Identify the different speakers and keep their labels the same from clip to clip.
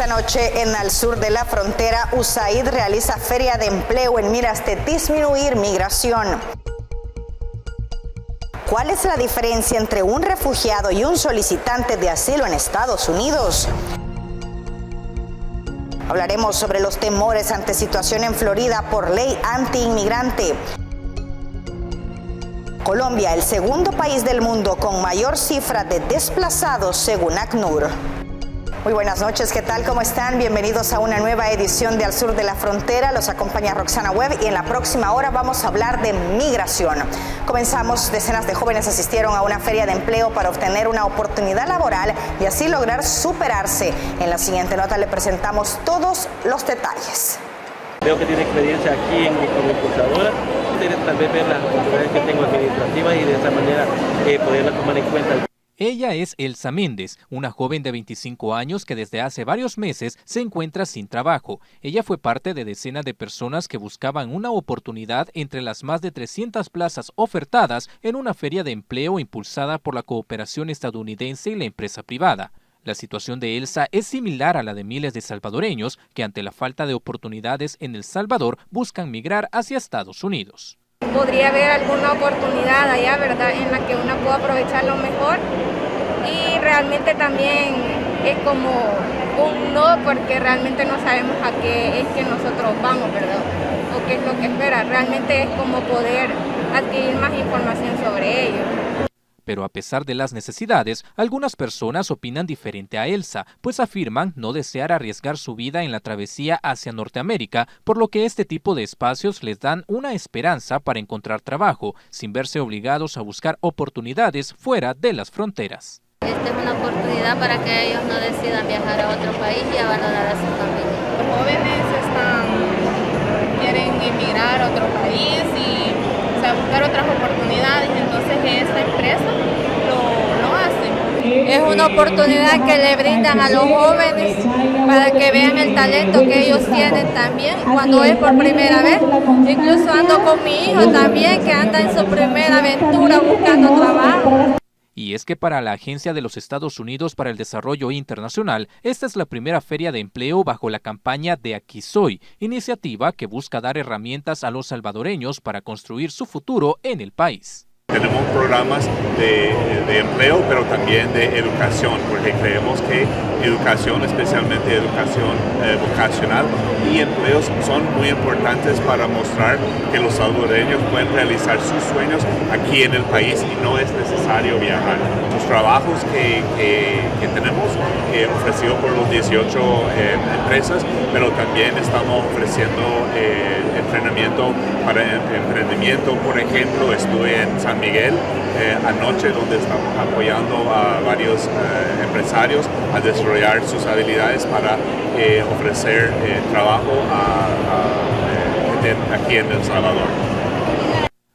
Speaker 1: noche en el sur de la frontera, USAID realiza feria de empleo en miras de disminuir migración. ¿Cuál es la diferencia entre un refugiado y un solicitante de asilo en Estados Unidos? Hablaremos sobre los temores ante situación en Florida por ley anti-inmigrante. Colombia, el segundo país del mundo con mayor cifra de desplazados según ACNUR. Muy buenas noches, ¿qué tal? ¿Cómo están? Bienvenidos a una nueva edición de Al Sur de la Frontera. Los acompaña Roxana Webb y en la próxima hora vamos a hablar de migración. Comenzamos, decenas de jóvenes asistieron a una feria de empleo para obtener una oportunidad laboral y así lograr superarse. En la siguiente nota le presentamos todos los detalles.
Speaker 2: Veo que tiene experiencia aquí como impulsadora, tal vez ver las oportunidades que tengo administrativas y de esa manera poderlas tomar en cuenta.
Speaker 3: Ella es Elsa Méndez, una joven de 25 años que desde hace varios meses se encuentra sin trabajo. Ella fue parte de decenas de personas que buscaban una oportunidad entre las más de 300 plazas ofertadas en una feria de empleo impulsada por la cooperación estadounidense y la empresa privada. La situación de Elsa es similar a la de miles de salvadoreños que ante la falta de oportunidades en El Salvador buscan migrar hacia Estados Unidos.
Speaker 4: Podría haber alguna oportunidad allá, ¿verdad?, en la que uno pueda aprovecharlo mejor, y realmente también es como un no, porque realmente no sabemos a qué es que nosotros vamos, ¿verdad?, o qué es lo que espera. Realmente es como poder adquirir más información sobre ello.
Speaker 3: Pero a pesar de las necesidades, algunas personas opinan diferente a Elsa, pues afirman no desear arriesgar su vida en la travesía hacia Norteamérica, por lo que este tipo de espacios les dan una esperanza para encontrar trabajo, sin verse obligados a buscar oportunidades fuera de las fronteras.
Speaker 5: Esta es una oportunidad para que ellos no decidan viajar a otro país y abandonar a su familia.
Speaker 6: Los jóvenes quieren emigrar a otro país y buscar otras oportunidades, entonces esta empresa lo hace.
Speaker 5: Es una oportunidad que le brindan a los jóvenes para que vean el talento que ellos tienen también cuando es por primera vez. Incluso ando con mi hijo también, que anda en su primera aventura buscando trabajo.
Speaker 3: Y es que para la Agencia de los Estados Unidos para el Desarrollo Internacional, esta es la primera feria de empleo bajo la campaña de Aquí Soy, iniciativa que busca dar herramientas a los salvadoreños para construir su futuro en el país.
Speaker 7: Tenemos programas de empleo, pero también de educación, porque creemos que educación, especialmente educación vocacional y empleos, son muy importantes para mostrar que los salvadoreños pueden realizar sus sueños aquí en el país y no es necesario viajar. Los trabajos que tenemos ofrecidos por los 18 empresas, pero también estamos ofreciendo entrenamiento para emprendimiento. Por ejemplo, estuve en San Miguel anoche, donde estamos apoyando a varios empresarios a desarrollar sus habilidades para ofrecer trabajo aquí en El Salvador.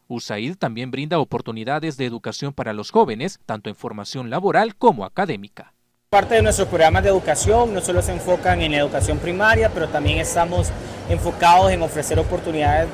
Speaker 3: USAID también brinda oportunidades de educación para los jóvenes, tanto en formación laboral como académica.
Speaker 8: Parte de nuestros programas de educación no solo se enfocan en la educación primaria, pero también estamos enfocados en ofrecer oportunidades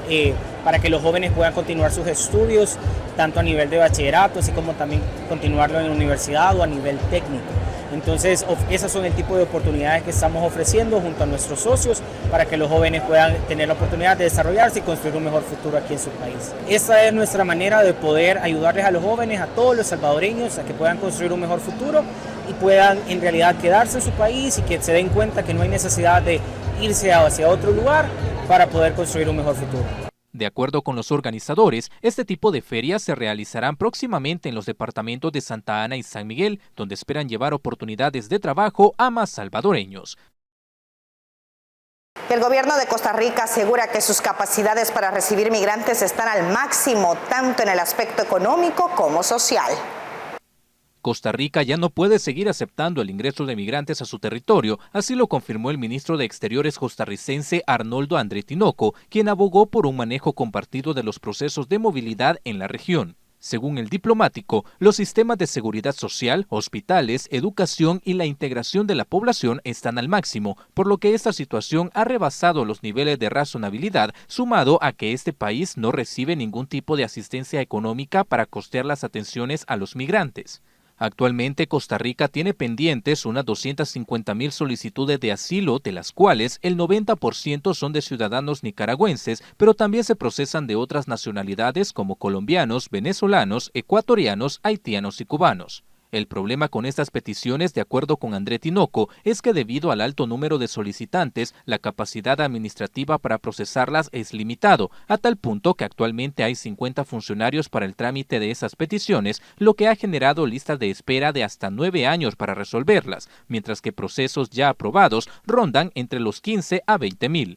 Speaker 8: para que los jóvenes puedan continuar sus estudios, tanto a nivel de bachillerato, así como también continuarlo en la universidad o a nivel técnico. Entonces, esas son el tipo de oportunidades que estamos ofreciendo junto a nuestros socios para que los jóvenes puedan tener la oportunidad de desarrollarse y construir un mejor futuro aquí en su país. Esa es nuestra manera de poder ayudarles a los jóvenes, a todos los salvadoreños, a que puedan construir un mejor futuro y puedan en realidad quedarse en su país y que se den cuenta que no hay necesidad de irse hacia otro lugar para poder construir un mejor futuro.
Speaker 3: De acuerdo con los organizadores, este tipo de ferias se realizarán próximamente en los departamentos de Santa Ana y San Miguel, donde esperan llevar oportunidades de trabajo a más salvadoreños.
Speaker 1: El gobierno de Costa Rica asegura que sus capacidades para recibir migrantes están al máximo, tanto en el aspecto económico como social.
Speaker 3: Costa Rica ya no puede seguir aceptando el ingreso de migrantes a su territorio, así lo confirmó el ministro de Exteriores costarricense Arnoldo André Tinoco, quien abogó por un manejo compartido de los procesos de movilidad en la región. Según el diplomático, los sistemas de seguridad social, hospitales, educación y la integración de la población están al máximo, por lo que esta situación ha rebasado los niveles de razonabilidad, sumado a que este país no recibe ningún tipo de asistencia económica para costear las atenciones a los migrantes. Actualmente Costa Rica tiene pendientes unas 250,000 solicitudes de asilo, de las cuales el 90% son de ciudadanos nicaragüenses, pero también se procesan de otras nacionalidades como colombianos, venezolanos, ecuatorianos, haitianos y cubanos. El problema con estas peticiones, de acuerdo con André Tinoco, es que debido al alto número de solicitantes, la capacidad administrativa para procesarlas es limitado, a tal punto que actualmente hay 50 funcionarios para el trámite de esas peticiones, lo que ha generado listas de espera de hasta 9 años para resolverlas, mientras que procesos ya aprobados rondan entre los 15 a 20,000.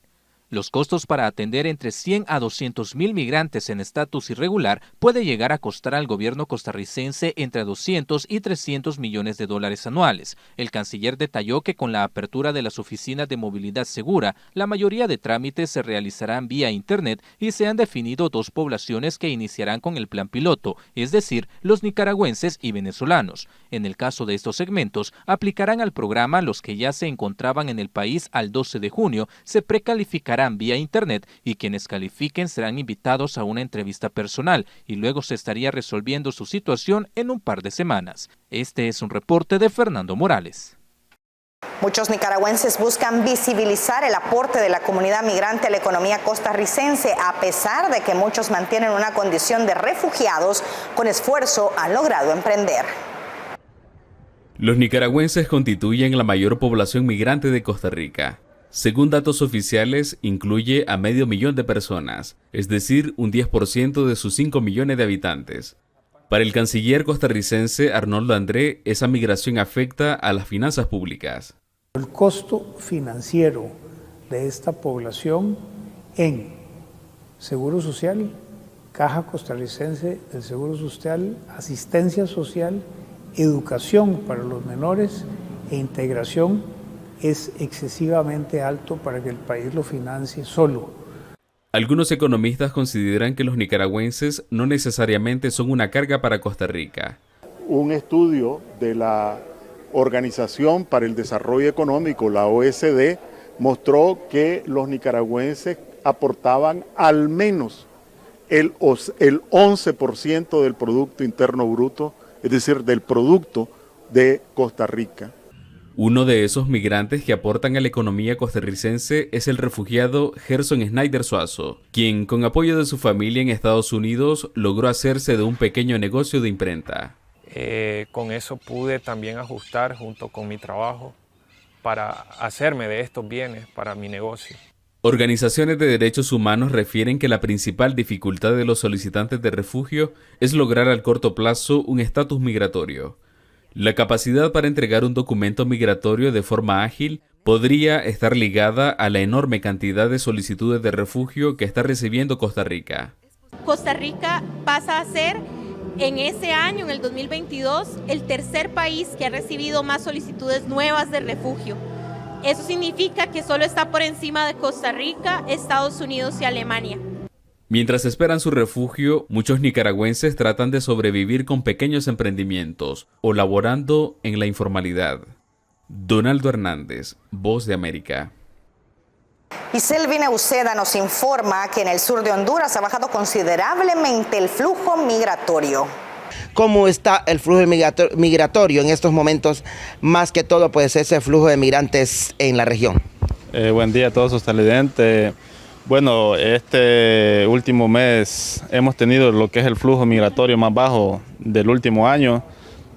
Speaker 3: Los costos para atender entre 100 a 200,000 migrantes en estatus irregular puede llegar a costar al gobierno costarricense entre 200 y 300 millones de dólares anuales. El canciller detalló que con la apertura de las oficinas de movilidad segura, la mayoría de trámites se realizarán vía Internet y se han definido 2 poblaciones que iniciarán con el plan piloto, es decir, los nicaragüenses y venezolanos. En el caso de estos segmentos, aplicarán al programa los que ya se encontraban en el país al 12 de junio, se precalificarán vía Internet y quienes califiquen serán invitados a una entrevista personal y luego se estaría resolviendo su situación en un par de semanas. Este es un reporte de Fernando Morales.
Speaker 1: Muchos nicaragüenses buscan visibilizar el aporte de la comunidad migrante a la economía costarricense, a pesar de que muchos mantienen una condición de refugiados, con esfuerzo han logrado emprender.
Speaker 9: Los nicaragüenses constituyen la mayor población migrante de Costa Rica. Según datos oficiales, incluye a 500,000 de personas, es decir, un 10% de sus 5 millones de habitantes. Para el canciller costarricense Arnoldo André, esa migración afecta a las finanzas públicas.
Speaker 10: El costo financiero de esta población en Seguro Social, Caja Costarricense del Seguro Social, asistencia social, educación para los menores e integración es excesivamente alto para que el país lo financie solo.
Speaker 9: Algunos economistas consideran que los nicaragüenses no necesariamente son una carga para Costa Rica.
Speaker 11: Un estudio de la Organización para el Desarrollo Económico, la OECD, mostró que los nicaragüenses aportaban al menos el 11% del Producto Interno Bruto, es decir, del producto de Costa Rica.
Speaker 9: Uno de esos migrantes que aportan a la economía costarricense es el refugiado Gerson Snyder Suazo, quien con apoyo de su familia en Estados Unidos logró hacerse de un pequeño negocio de imprenta.
Speaker 12: Con eso pude también ajustar junto con mi trabajo para hacerme de estos bienes para mi negocio.
Speaker 9: Organizaciones de derechos humanos refieren que la principal dificultad de los solicitantes de refugio es lograr al corto plazo un estatus migratorio. La capacidad para entregar un documento migratorio de forma ágil podría estar ligada a la enorme cantidad de solicitudes de refugio que está recibiendo Costa Rica.
Speaker 13: Costa Rica pasa a ser, en ese año, en el 2022, el tercer país que ha recibido más solicitudes nuevas de refugio. Eso significa que solo está por encima de Costa Rica, Estados Unidos y Alemania.
Speaker 9: Mientras esperan su refugio, muchos nicaragüenses tratan de sobrevivir con pequeños emprendimientos o laborando en la informalidad. Donaldo Hernández, Voz de América.
Speaker 1: Y Selvin Uceda nos informa que en el sur de Honduras ha bajado considerablemente el flujo migratorio.
Speaker 14: ¿Cómo está el flujo migratorio en estos momentos? Más que todo, pues, ese flujo de migrantes en la región.
Speaker 15: Buen día a todos sus televidentes. Bueno, este último mes hemos tenido lo que es el flujo migratorio más bajo del último año,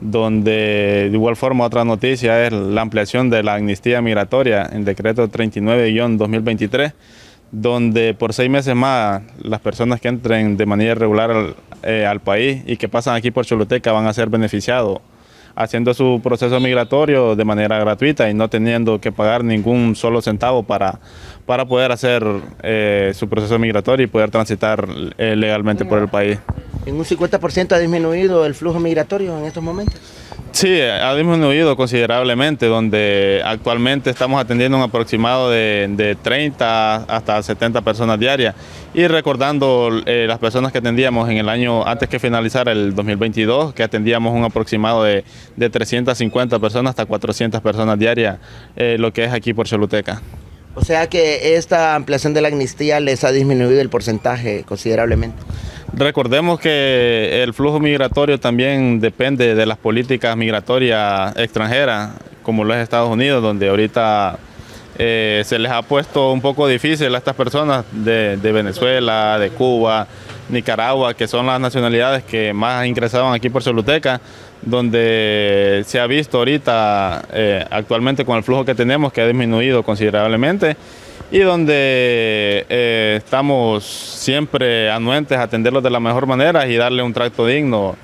Speaker 15: donde de igual forma otra noticia es la ampliación de la amnistía migratoria en decreto 39-2023, donde por 6 meses más las personas que entren de manera irregular al país y que pasan aquí por Choluteca van a ser beneficiados, haciendo su proceso migratorio de manera gratuita y no teniendo que pagar ningún solo centavo para poder hacer su proceso migratorio y poder transitar legalmente por el país.
Speaker 14: ¿En un 50% ha disminuido el flujo migratorio en estos momentos?
Speaker 15: Sí, ha disminuido considerablemente, donde actualmente estamos atendiendo un aproximado de 30 hasta 70 personas diarias. Y recordando las personas que atendíamos en el año antes que finalizara el 2022, que atendíamos un aproximado de 350 personas hasta 400 personas diarias, lo que es aquí por Choluteca.
Speaker 14: O sea que esta ampliación de la amnistía les ha disminuido el porcentaje considerablemente.
Speaker 15: Recordemos que el flujo migratorio también depende de las políticas migratorias extranjeras, como lo es Estados Unidos, donde ahorita se les ha puesto un poco difícil a estas personas de Venezuela, de Cuba, Nicaragua, que son las nacionalidades que más ingresaban aquí por Choluteca, donde se ha visto ahorita actualmente con el flujo que tenemos que ha disminuido considerablemente y donde estamos siempre anuentes a atenderlos de la mejor manera y darle un trato digno,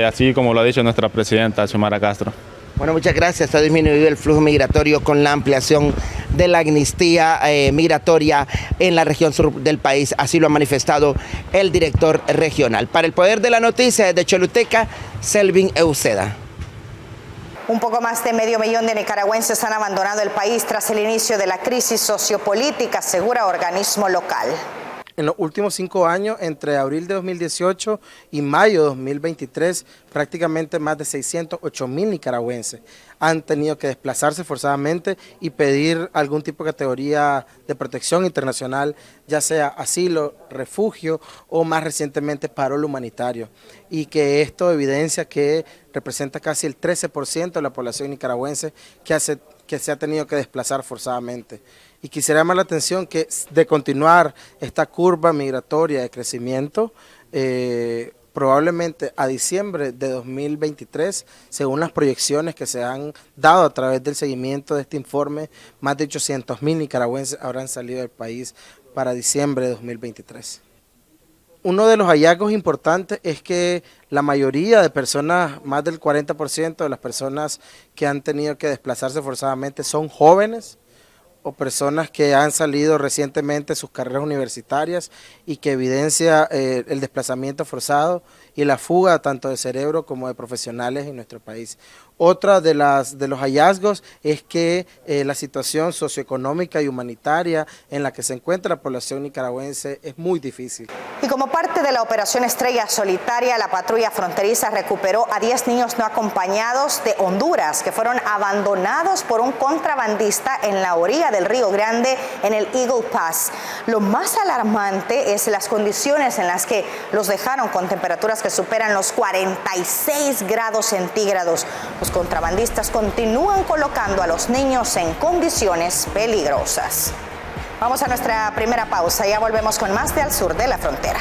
Speaker 15: así como lo ha dicho nuestra presidenta Xiomara Castro.
Speaker 14: Bueno, muchas gracias. Ha disminuido el flujo migratorio con la ampliación de la amnistía migratoria en la región sur del país. Así lo ha manifestado el director regional. Para el Poder de la Noticia, desde Choluteca, Selvin Euseda.
Speaker 1: Un poco más de 500,000 de nicaragüenses han abandonado el país tras el inicio de la crisis sociopolítica, asegura organismo local.
Speaker 16: En los últimos 5 años, entre abril de 2018 y mayo de 2023, prácticamente más de 608,000 nicaragüenses han tenido que desplazarse forzadamente y pedir algún tipo de categoría de protección internacional, ya sea asilo, refugio o más recientemente parol humanitario. Y que esto evidencia que representa casi el 13% de la población nicaragüense que se ha tenido que desplazar forzadamente. Y quisiera llamar la atención que de continuar esta curva migratoria de crecimiento, probablemente a diciembre de 2023, según las proyecciones que se han dado a través del seguimiento de este informe, más de 800,000 nicaragüenses habrán salido del país para diciembre de 2023. Uno de los hallazgos importantes es que la mayoría de personas, más del 40% de las personas que han tenido que desplazarse forzadamente son jóvenes o personas que han salido recientemente de sus carreras universitarias y que evidencia el desplazamiento forzado y la fuga tanto de cerebro como de profesionales en nuestro país. Otra de los hallazgos es que la situación socioeconómica y humanitaria en la que se encuentra la población nicaragüense es muy difícil.
Speaker 1: Y como parte de la operación Estrella Solitaria, la patrulla fronteriza recuperó a 10 niños no acompañados de Honduras que fueron abandonados por un contrabandista en la orilla del Río Grande en el Eagle Pass. Lo más alarmante es las condiciones en las que los dejaron, con temperaturas que superan los 46 grados centígrados. Los contrabandistas continúan colocando a los niños en condiciones peligrosas. Vamos a nuestra primera pausa, ya volvemos con más de Al Sur de la Frontera.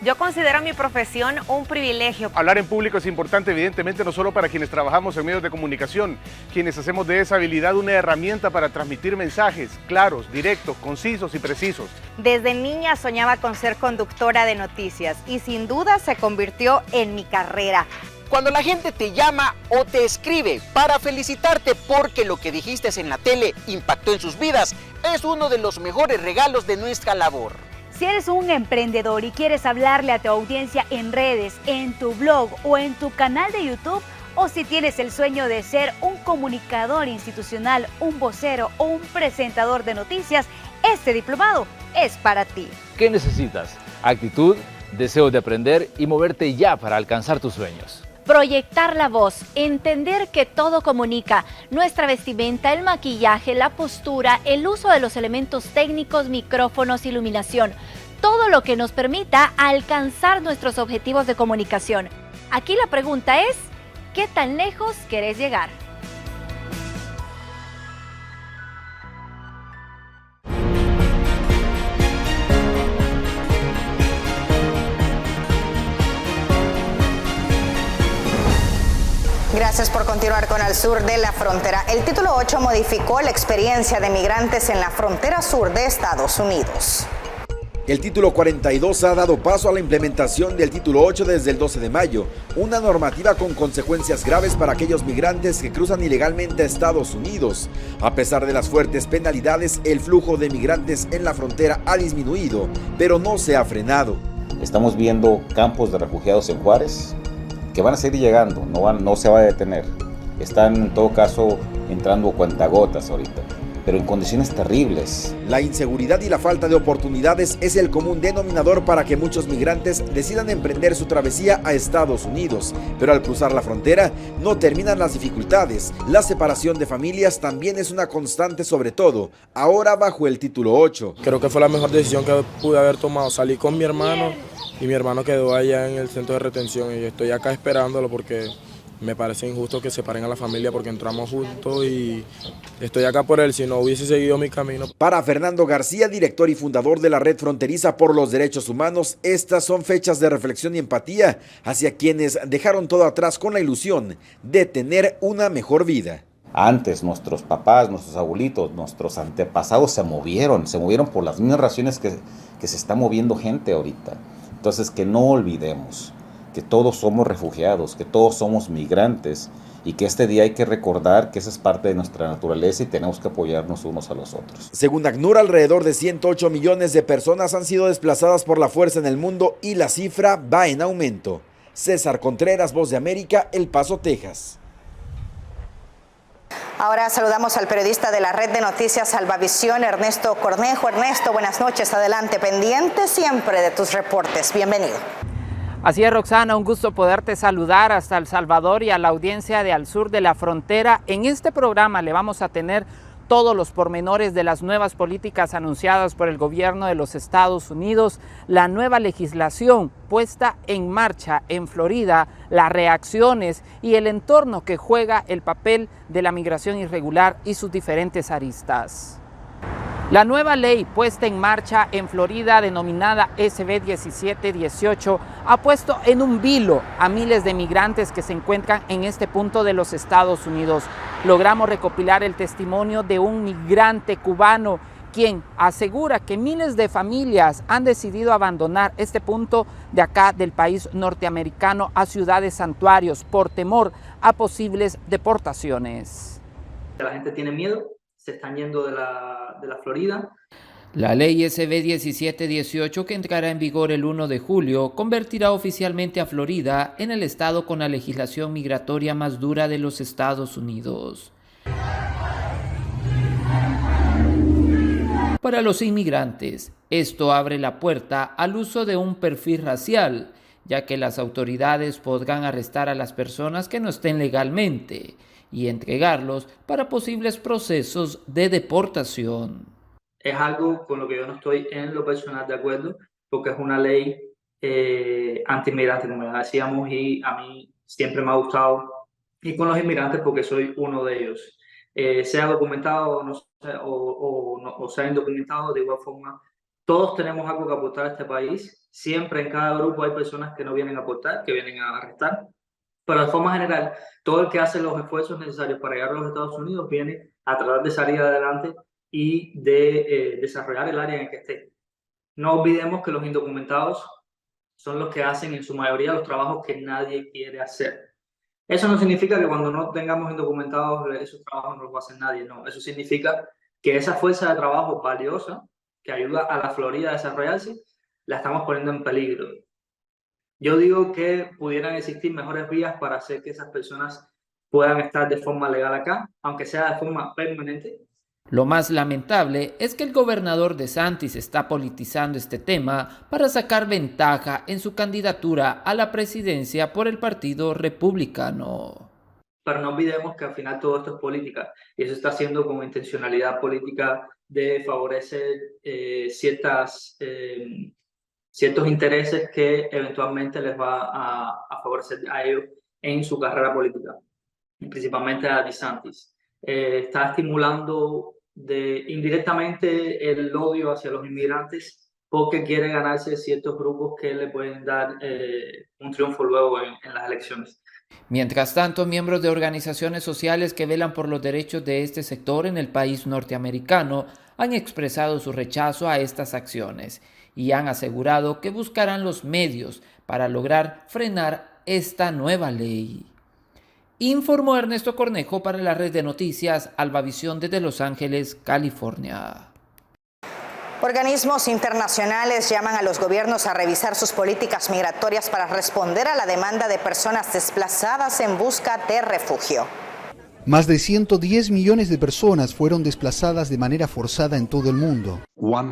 Speaker 17: Yo considero mi profesión un privilegio.
Speaker 18: Hablar en público es importante, evidentemente, no solo para quienes trabajamos en medios de comunicación, quienes hacemos de esa habilidad una herramienta para transmitir mensajes claros, directos, concisos y precisos.
Speaker 17: Desde niña soñaba con ser conductora de noticias y sin duda se convirtió en mi carrera.
Speaker 19: Cuando la gente te llama o te escribe para felicitarte porque lo que dijiste en la tele impactó en sus vidas, es uno de los mejores regalos de nuestra labor.
Speaker 20: Si eres un emprendedor y quieres hablarle a tu audiencia en redes, en tu blog o en tu canal de YouTube, o si tienes el sueño de ser un comunicador institucional, un vocero o un presentador de noticias, este diplomado es para ti.
Speaker 21: ¿Qué necesitas? Actitud, deseo de aprender y moverte ya para alcanzar tus sueños.
Speaker 20: Proyectar la voz, entender que todo comunica, nuestra vestimenta, el maquillaje, la postura, el uso de los elementos técnicos, micrófonos, iluminación, todo lo que nos permita alcanzar nuestros objetivos de comunicación. Aquí la pregunta es, ¿qué tan lejos querés llegar?
Speaker 1: Gracias por continuar con Al Sur de la Frontera. El título 8 modificó la experiencia de migrantes en la frontera sur de Estados Unidos.
Speaker 22: El título 42 ha dado paso a la implementación del título 8 desde el 12 de mayo, una normativa con consecuencias graves para aquellos migrantes que cruzan ilegalmente a Estados Unidos. A pesar de las fuertes penalidades, el flujo de migrantes en la frontera ha disminuido, pero no se ha frenado.
Speaker 23: Estamos viendo campos de refugiados en Juárez, que van a seguir llegando, no se va a detener. Están en todo caso entrando cuentagotas ahorita. pero en condiciones terribles.
Speaker 22: La inseguridad y la falta de oportunidades es el común denominador para que muchos migrantes decidan emprender su travesía a Estados Unidos, pero al cruzar la frontera no terminan las dificultades. La separación de familias también es una constante, sobre todo ahora bajo el título 8.
Speaker 2: Creo que fue la mejor decisión que pude haber tomado. Salí con mi hermano y mi hermano quedó allá en el centro de retención y yo estoy acá esperándolo porque me parece injusto que separen a la familia porque entramos juntos y estoy acá por él, si no hubiese seguido mi camino.
Speaker 22: Para Fernando García, director y fundador de la Red Fronteriza por los Derechos Humanos, estas son fechas de reflexión y empatía hacia quienes dejaron todo atrás con la ilusión de tener una mejor vida.
Speaker 23: Antes nuestros papás, nuestros abuelitos, nuestros antepasados se movieron por las mismas razones que se está moviendo gente ahorita. Entonces que no olvidemos que todos somos refugiados, que todos somos migrantes y que este día hay que recordar que esa es parte de nuestra naturaleza y tenemos que apoyarnos unos a los otros.
Speaker 22: Según ACNUR, alrededor de 108 millones de personas han sido desplazadas por la fuerza en el mundo y la cifra va en aumento. César Contreras, Voz de América, El Paso, Texas.
Speaker 1: Ahora saludamos al periodista de la red de noticias Salvavisión, Ernesto Cornejo. Ernesto, buenas noches, adelante, pendiente siempre de tus reportes. Bienvenido.
Speaker 4: Así es, Roxana, un gusto poderte saludar hasta El Salvador y a la audiencia de Al Sur de la Frontera. En este programa le vamos a tener todos los pormenores de las nuevas políticas anunciadas por el gobierno de los Estados Unidos, la nueva legislación puesta en marcha en Florida, las reacciones y el entorno que juega el papel de la migración irregular y sus diferentes aristas. La nueva ley puesta en marcha en Florida, denominada SB 1718, ha puesto en un vilo a miles de migrantes que se encuentran en este punto de los Estados Unidos. Logramos recopilar el testimonio de un migrante cubano, quien asegura que miles de familias han decidido abandonar este punto de acá del país norteamericano a ciudades santuarios por temor a posibles deportaciones.
Speaker 6: La gente tiene miedo. Se están yendo de la Florida.
Speaker 4: La ley SB 1718, que entrará en vigor el 1 de julio, convertirá oficialmente a Florida en el estado con la legislación migratoria más dura de los Estados Unidos. Para los inmigrantes, esto abre la puerta al uso de un perfil racial, ya que las autoridades podrán arrestar a las personas que no estén legalmente y entregarlos para posibles procesos de deportación.
Speaker 6: Es algo con lo que yo no estoy en lo personal de acuerdo, porque es una ley anti-inmigrante, como ya decíamos, y a mí siempre me ha gustado ir con los inmigrantes porque soy uno de ellos. Sea documentado o sea indocumentado, de igual forma, todos tenemos algo que aportar a este país. Siempre en cada grupo hay personas que no vienen a aportar, que vienen a arrestar. Pero de forma general, todo el que hace los esfuerzos necesarios para llegar a los Estados Unidos viene a tratar de salir adelante y de desarrollar el área en el que esté. No olvidemos que los indocumentados son los que hacen en su mayoría los trabajos que nadie quiere hacer. Eso no significa que cuando no tengamos indocumentados esos trabajos no los va a hacer nadie, no. Eso significa que esa fuerza de trabajo valiosa que ayuda a la Florida a desarrollarse, la estamos poniendo en peligro. Yo digo que pudieran existir mejores vías para hacer que esas personas puedan estar de forma legal acá, aunque sea de forma permanente.
Speaker 4: Lo más lamentable es que el gobernador DeSantis está politizando este tema para sacar ventaja en su candidatura a la presidencia por el Partido Republicano.
Speaker 6: Pero no olvidemos que al final todo esto es política y eso está haciendo con intencionalidad política de favorecer ciertos intereses que eventualmente les va a favorecer a ellos en su carrera política, principalmente a DeSantis. Está estimulando indirectamente el odio hacia los inmigrantes porque quiere ganarse ciertos grupos que le pueden dar un triunfo luego en las elecciones.
Speaker 4: Mientras tanto, miembros de organizaciones sociales que velan por los derechos de este sector en el país norteamericano han expresado su rechazo a estas acciones y han asegurado que buscarán los medios para lograr frenar esta nueva ley. Informó Ernesto Cornejo para la red de noticias Albavisión desde Los Ángeles, California.
Speaker 1: Organismos internacionales llaman a los gobiernos a revisar sus políticas migratorias para responder a la demanda de personas desplazadas en busca de refugio.
Speaker 5: Más de 110 millones de personas fueron desplazadas de manera forzada en todo el mundo.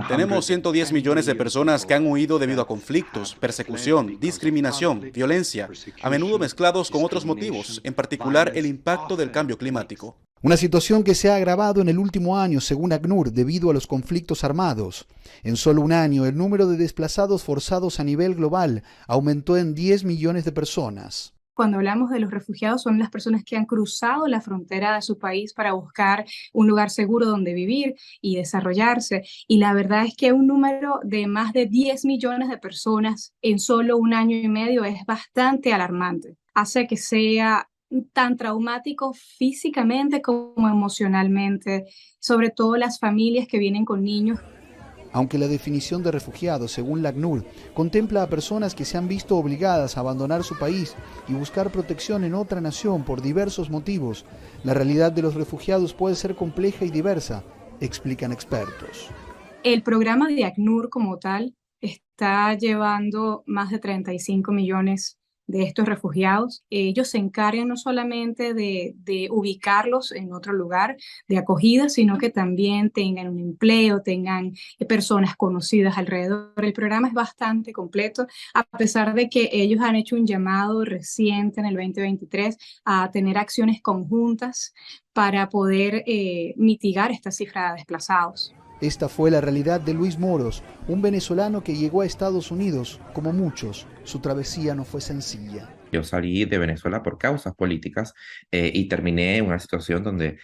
Speaker 7: Tenemos 110 millones de personas que han huido debido a conflictos, persecución, discriminación, violencia, a menudo mezclados con otros motivos, en particular el impacto del cambio climático.
Speaker 5: Una situación que se ha agravado en el último año, según ACNUR, debido a los conflictos armados. En solo un año, el número de desplazados forzados a nivel global aumentó en 10 millones de personas.
Speaker 8: Cuando hablamos de los refugiados, son las personas que han cruzado la frontera de su país para buscar un lugar seguro donde vivir y desarrollarse. Y la verdad es que un número de más de 10 millones de personas en solo un año y medio es bastante alarmante. Hace que sea tan traumático físicamente como emocionalmente, sobre todo las familias que vienen con niños.
Speaker 5: Aunque la definición de refugiados, según la ACNUR, contempla a personas que se han visto obligadas a abandonar su país y buscar protección en otra nación por diversos motivos, la realidad de los refugiados puede ser compleja y diversa, explican expertos.
Speaker 8: El programa de ACNUR como tal está llevando más de 35 millones de estos refugiados. Ellos se encargan no solamente de ubicarlos en otro lugar de acogida, sino que también tengan un empleo, tengan personas conocidas alrededor. El programa es bastante completo, a pesar de que ellos han hecho un llamado reciente en el 2023 a tener acciones conjuntas para poder mitigar esta cifra de desplazados.
Speaker 5: Esta fue la realidad de Luis Moros, un venezolano que llegó a Estados Unidos. Como muchos, su travesía no fue sencilla.
Speaker 24: Yo salí de Venezuela por causas políticas y terminé en una situación donde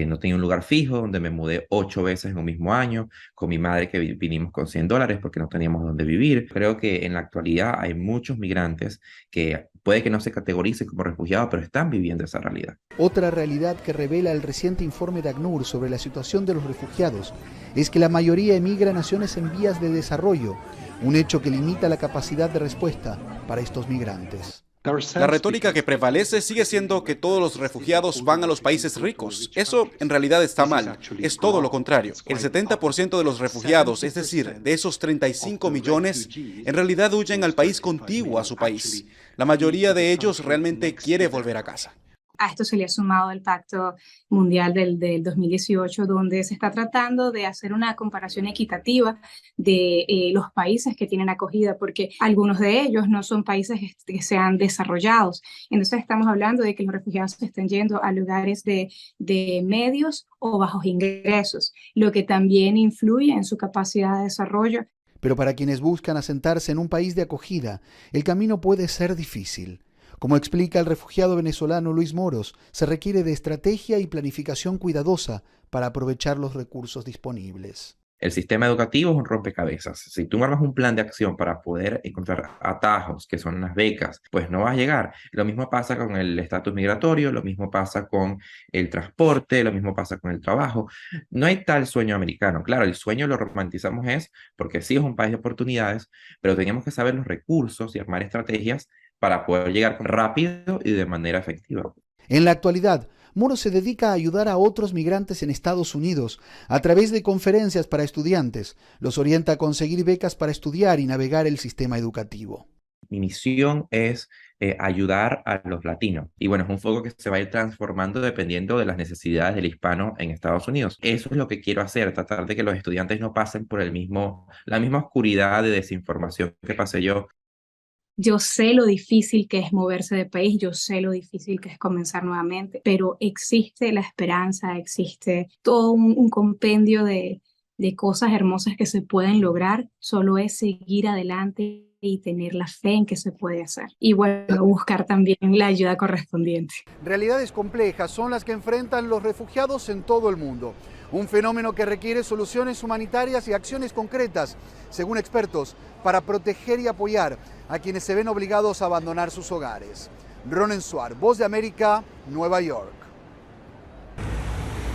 Speaker 24: no tenía un lugar fijo, donde me mudé 8 veces en un mismo año, con mi madre que vinimos con $100 porque no teníamos dónde vivir. Creo que en la actualidad hay muchos migrantes que puede que no se categoricen como refugiados, pero están viviendo esa realidad.
Speaker 5: Otra realidad que revela el reciente informe de ACNUR sobre la situación de los refugiados es que la mayoría emigra a naciones en vías de desarrollo, un hecho que limita la capacidad de respuesta para estos migrantes.
Speaker 7: La retórica que prevalece sigue siendo que todos los refugiados van a los países ricos. Eso en realidad está mal. Es todo lo contrario. El 70% de los refugiados, es decir, de esos 35 millones, en realidad huyen al país contiguo a su país. La mayoría de ellos realmente quiere volver a casa.
Speaker 8: A esto se le ha sumado el Pacto Mundial del 2018, donde se está tratando de hacer una comparación equitativa de los países que tienen acogida, porque algunos de ellos no son países que sean desarrollados. Entonces estamos hablando de que los refugiados se están yendo a lugares de medios o bajos ingresos, lo que también influye en su capacidad de desarrollo.
Speaker 5: Pero para quienes buscan asentarse en un país de acogida, el camino puede ser difícil. Como explica el refugiado venezolano Luis Moros, se requiere de estrategia y planificación cuidadosa para aprovechar los recursos disponibles.
Speaker 24: El sistema educativo es un rompecabezas. Si tú armas un plan de acción para poder encontrar atajos, que son las becas, pues no vas a llegar. Lo mismo pasa con el estatus migratorio, lo mismo pasa con el transporte, lo mismo pasa con el trabajo. No hay tal sueño americano. Claro, el sueño lo romantizamos porque sí es un país de oportunidades, pero tenemos que saber los recursos y armar estrategias para poder llegar rápido y de manera efectiva.
Speaker 5: En la actualidad, Moros se dedica a ayudar a otros migrantes en Estados Unidos a través de conferencias para estudiantes. Los orienta a conseguir becas para estudiar y navegar el sistema educativo.
Speaker 24: Mi misión es ayudar a los latinos. Y bueno, es un foco que se va a ir transformando dependiendo de las necesidades del hispano en Estados Unidos. Eso es lo que quiero hacer, tratar de que los estudiantes no pasen por la misma oscuridad de desinformación que pasé yo.
Speaker 8: Yo sé lo difícil que es moverse de país, yo sé lo difícil que es comenzar nuevamente, pero existe la esperanza, existe todo un compendio de cosas hermosas que se pueden lograr, solo es seguir adelante y tener la fe en que se puede hacer. Y bueno, buscar también la ayuda correspondiente.
Speaker 5: Realidades complejas son las que enfrentan los refugiados en todo el mundo. Un fenómeno que requiere soluciones humanitarias y acciones concretas, según expertos, para proteger y apoyar a quienes se ven obligados a abandonar sus hogares. Ronen Suar, Voz de América, Nueva York.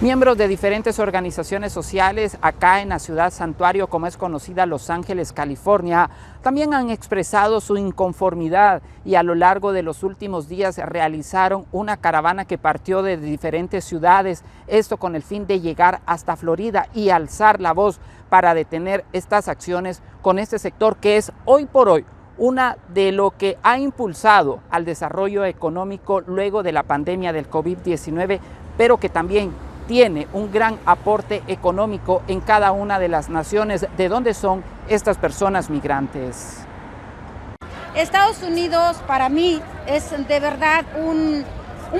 Speaker 4: Miembros de diferentes organizaciones sociales acá en la ciudad santuario, como es conocida Los Ángeles, California, también han expresado su inconformidad y a lo largo de los últimos días realizaron una caravana que partió de diferentes ciudades, esto con el fin de llegar hasta Florida y alzar la voz para detener estas acciones con este sector que es hoy por hoy una de lo que ha impulsado al desarrollo económico luego de la pandemia del COVID-19, pero que también tiene un gran aporte económico en cada una de las naciones de donde son estas personas migrantes.
Speaker 3: Estados Unidos para mí es de verdad un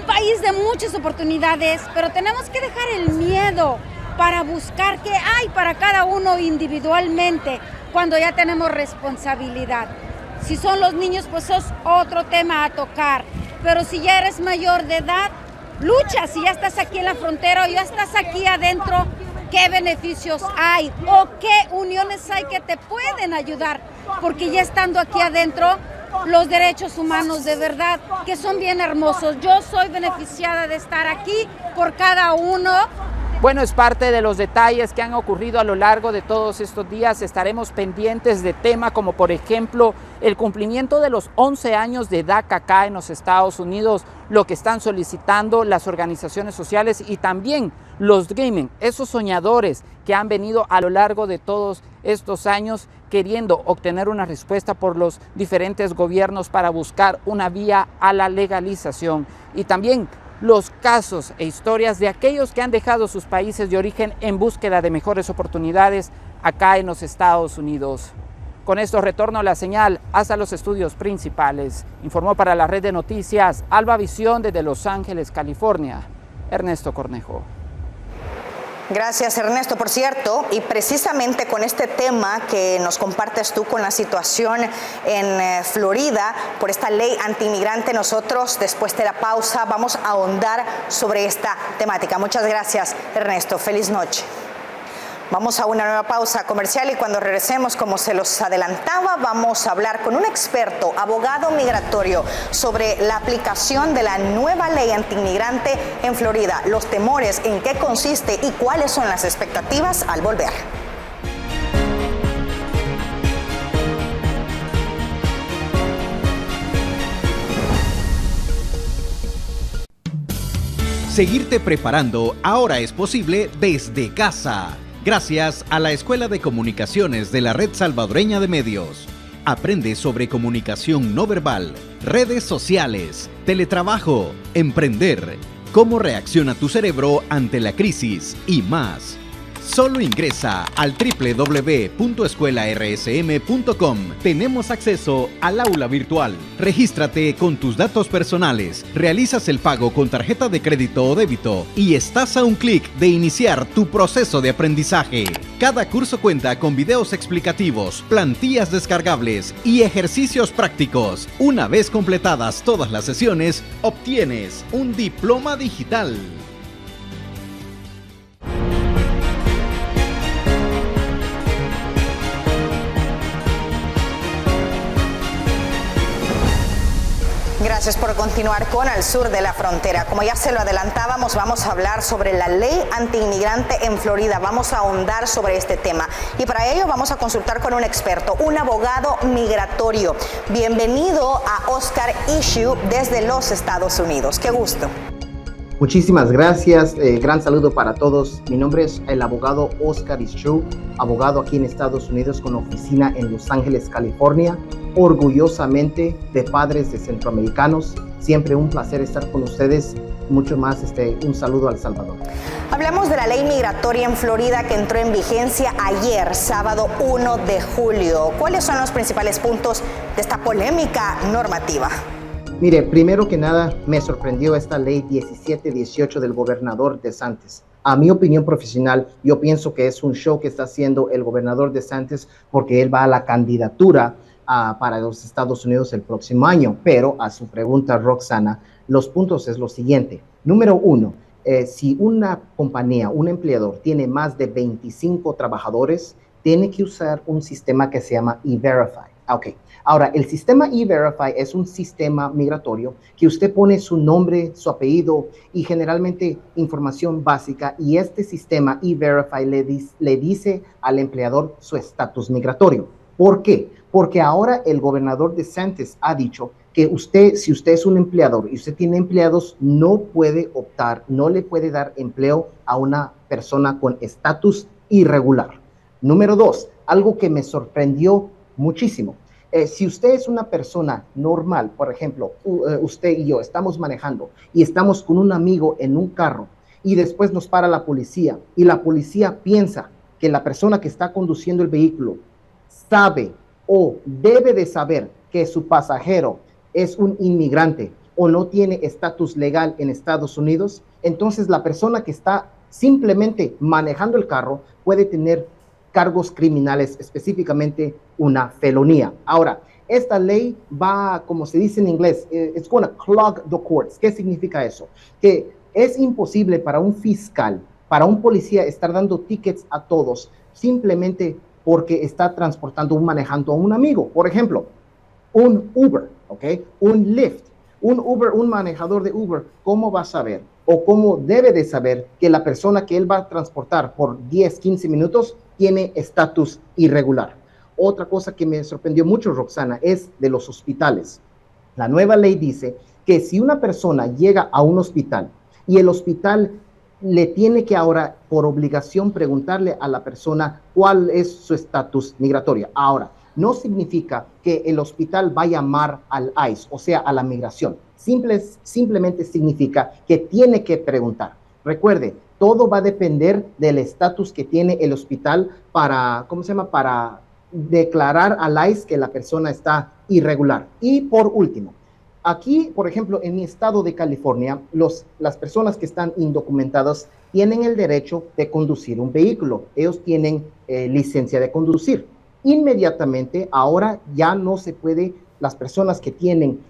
Speaker 3: país de muchas oportunidades, pero tenemos que dejar el miedo para buscar qué hay para cada uno individualmente cuando ya tenemos responsabilidad. Si son los niños, pues es otro tema a tocar, pero si ya eres mayor de edad, lucha. Si ya estás aquí en la frontera o ya estás aquí adentro, ¿qué beneficios hay o qué uniones hay que te pueden ayudar? Porque ya estando aquí adentro, los derechos humanos de verdad que son bien hermosos. Yo soy beneficiada de estar aquí por cada uno.
Speaker 4: Bueno, es parte de los detalles que han ocurrido a lo largo de todos estos días. Estaremos pendientes de temas como, por ejemplo, el cumplimiento de los 11 años de DACA acá en los Estados Unidos, lo que están solicitando las organizaciones sociales y también los Dreaming, esos soñadores que han venido a lo largo de todos estos años queriendo obtener una respuesta por los diferentes gobiernos para buscar una vía a la legalización. Y también los casos e historias de aquellos que han dejado sus países de origen en búsqueda de mejores oportunidades acá en los Estados Unidos. Con esto retorno la señal hasta los estudios principales. Informó para la red de noticias Alba Visión desde Los Ángeles, California, Ernesto Cornejo.
Speaker 1: Gracias, Ernesto. Por cierto, y precisamente con este tema que nos compartes tú con la situación en Florida, por esta ley antiinmigrante, nosotros después de la pausa vamos a ahondar sobre esta temática. Muchas gracias, Ernesto. Feliz noche. Vamos a una nueva pausa comercial y cuando regresemos, como se los adelantaba, vamos a hablar con un experto, abogado migratorio, sobre la aplicación de la nueva ley antiinmigrante en Florida, los temores, en qué consiste y cuáles son las expectativas al volver.
Speaker 10: Seguirte preparando ahora es posible desde casa. Gracias a la Escuela de Comunicaciones de la Red Salvadoreña de Medios. Aprende sobre comunicación no verbal, redes sociales, teletrabajo, emprender, cómo reacciona tu cerebro ante la crisis y más. Solo ingresa al www.escuelarsm.com. Tenemos acceso al aula virtual. Regístrate con tus datos personales, realizas el pago con tarjeta de crédito o débito y estás a un clic de iniciar tu proceso de aprendizaje. Cada curso cuenta con videos explicativos, plantillas descargables y ejercicios prácticos. Una vez completadas todas las sesiones, obtienes un diploma digital.
Speaker 1: Gracias por continuar con Al Sur de la Frontera. Como ya se lo adelantábamos, vamos a hablar sobre la ley antiinmigrante en Florida. Vamos a ahondar sobre este tema. Y para ello vamos a consultar con un experto, un abogado migratorio. Bienvenido a Oscar Issue desde los Estados Unidos. Qué gusto.
Speaker 11: Muchísimas gracias, gran saludo para todos. Mi nombre es el abogado Oscar Issue, abogado aquí en Estados Unidos con oficina en Los Ángeles, California. Orgullosamente de padres de centroamericanos, siempre un placer estar con ustedes. Mucho más, un saludo a El Salvador.
Speaker 1: Hablamos de la ley migratoria en Florida que entró en vigencia ayer, sábado 1 de julio. ¿Cuáles son los principales puntos de esta polémica normativa?
Speaker 11: Mire, primero que nada, me sorprendió esta ley 1718 del gobernador DeSantis. A mi opinión profesional, yo pienso que es un show que está haciendo el gobernador DeSantis porque él va a la candidatura para los Estados Unidos el próximo año. Pero a su pregunta, Roxana, los puntos es lo siguiente. Número uno, si una compañía, un empleador tiene más de 25 trabajadores, tiene que usar un sistema que se llama E-Verify. Okay. Ahora, el sistema E-Verify es un sistema migratorio que usted pone su nombre, su apellido y generalmente información básica, y este sistema E-Verify le dice al empleador su estatus migratorio. ¿Por qué? Porque ahora el gobernador DeSantis ha dicho que si usted es un empleador y usted tiene empleados, no puede optar, no le puede dar empleo a una persona con estatus irregular. Número dos, algo que me sorprendió muchísimo. Si usted es una persona normal, por ejemplo, usted y yo estamos manejando y estamos con un amigo en un carro y después nos para la policía y la policía piensa que la persona que está conduciendo el vehículo sabe o debe de saber que su pasajero es un inmigrante o no tiene estatus legal en Estados Unidos, entonces la persona que está simplemente manejando el carro puede tener cargos criminales, específicamente una felonía. Ahora, esta ley va, como se dice en inglés, it's going to clog the courts. ¿Qué significa eso? Que es imposible para un fiscal, para un policía estar dando tickets a todos simplemente porque está transportando o manejando a un amigo. Por ejemplo, un Uber, ¿ok? Un Lyft. Un Uber, un manejador de Uber, ¿cómo va a saber o cómo debe de saber que la persona que él va a transportar por 10, 15 minutos tiene estatus irregular? Otra cosa que me sorprendió mucho, Roxana, es de los hospitales. La nueva ley dice que si una persona llega a un hospital y el hospital le tiene que ahora por obligación preguntarle a la persona cuál es su estatus migratorio. Ahora, no significa que el hospital va a llamar al ICE, o sea, a la migración. Simplemente significa que tiene que preguntar. Recuerde, todo va a depender del estatus que tiene el hospital para, para declarar al ICE que la persona está irregular. Y por último, aquí, por ejemplo, en mi estado de California, las personas que están indocumentadas tienen el derecho de conducir un vehículo. Ellos tienen licencia de conducir. Inmediatamente, ahora ya no se puede, las personas que tienen